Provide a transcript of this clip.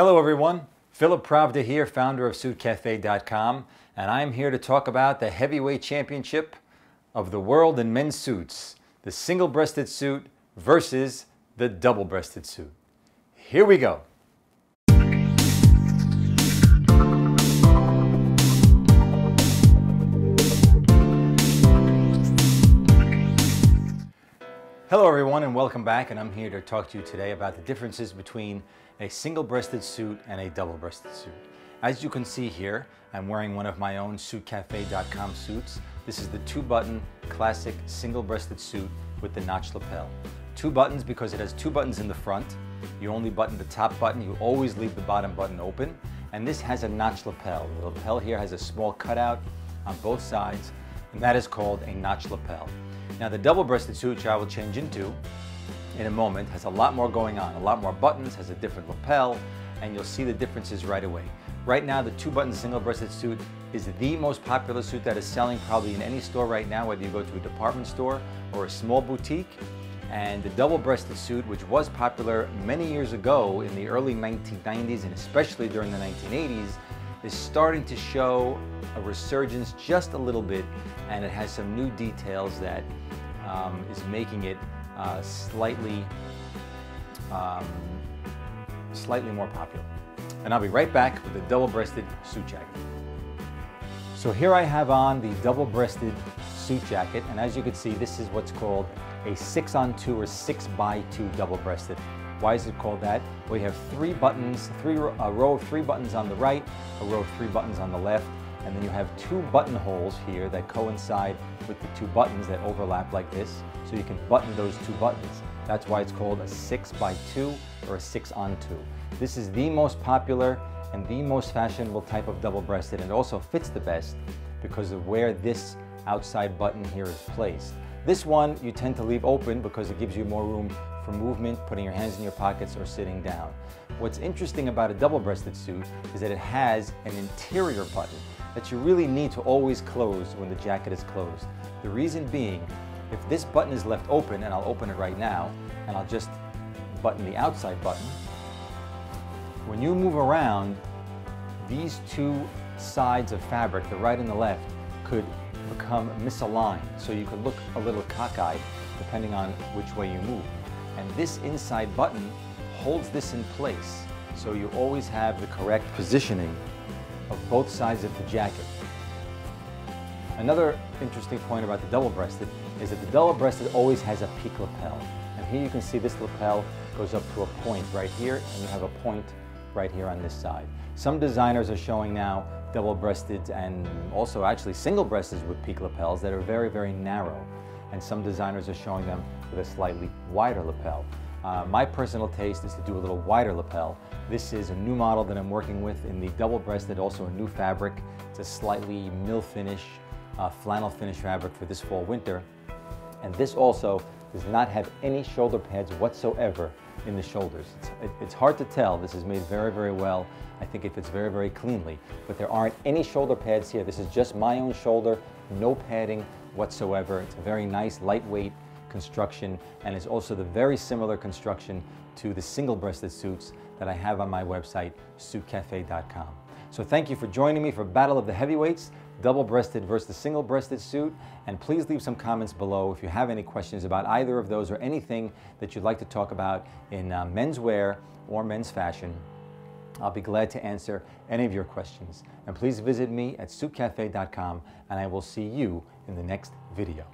Hello everyone, Philip Pravda here, founder of SUITCAFE.com, and I'm here to talk about the heavyweight championship of the world in men's suits, the single-breasted suit versus the double-breasted suit. Here we go. Hello everyone and welcome back, and I'm here to talk to you today about the differences between a single-breasted suit and a double-breasted suit. As you can see here, I'm wearing one of my own SUITCAFE.com suits. This is the two-button classic single-breasted suit with the notch lapel. Two buttons because it has two buttons in the front. You only button the top button, you always leave the bottom button open, and this has a notch lapel. The lapel here has a small cutout on both sides, and that is called a notch lapel. Now the double-breasted suit, which I will change into in a moment, has a lot more going on, a lot more buttons, has a different lapel, and you'll see the differences right away. Right now, the two-button single-breasted suit is the most popular suit that is selling probably in any store right now, whether you go to a department store or a small boutique. And the double-breasted suit, which was popular many years ago in the early 1990s and especially during the 1980s, is starting to show a resurgence just a little bit, and it has some new details that is making it slightly more popular. And I'll be right back with the double-breasted suit jacket. So here I have on the double-breasted suit jacket, and as you can see, this is what's called a 6-on-2 or 6x2 double-breasted. Why is it called that? Well, you have three buttons, a row of three buttons on the right, a row of three buttons on the left, and then you have two buttonholes here that coincide with the two buttons that overlap like this, so you can button those two buttons. That's why it's called a 6x2 or a 6-on-2. This is the most popular and the most fashionable type of double-breasted, and it also fits the best because of where this outside button here is placed. This one you tend to leave open because it gives you more room for movement, putting your hands in your pockets or sitting down. What's interesting about a double-breasted suit is that it has an interior button that you really need to always close when the jacket is closed. The reason being, if this button is left open, and I'll open it right now, and I'll just button the outside button, when you move around, these two sides of fabric, the right and the left, could become misaligned, so you could look a little cockeyed depending on which way you move. And this inside button holds this in place, so you always have the correct positioning of both sides of the jacket. Another interesting point about the double-breasted is that the double-breasted always has a peak lapel. And here you can see this lapel goes up to a point right here, and you have a point right here on this side. Some designers are showing now double-breasteds and also actually single-breasted with peak lapels that are very, very narrow. And some designers are showing them with a slightly wider lapel. My personal taste is to do a little wider lapel. This is a new model that I'm working with in the double-breasted, also a new fabric. It's a slightly mill finish, flannel finish fabric for this fall winter. And this also does not have any shoulder pads whatsoever in the shoulders. It's hard to tell. This is made very, very well. I think it fits very, very cleanly. But there aren't any shoulder pads here. This is just my own shoulder, no padding whatsoever. It's a very nice, lightweight construction, and it's also the very similar construction to the single-breasted suits that I have on my website, SUITCAFE.com. So thank you for joining me for Battle of the Heavyweights, double-breasted versus single-breasted suit, and please leave some comments below if you have any questions about either of those or anything that you'd like to talk about in menswear or men's fashion. I'll be glad to answer any of your questions. And please visit me at SUITCAFE.com, and I will see you in the next video.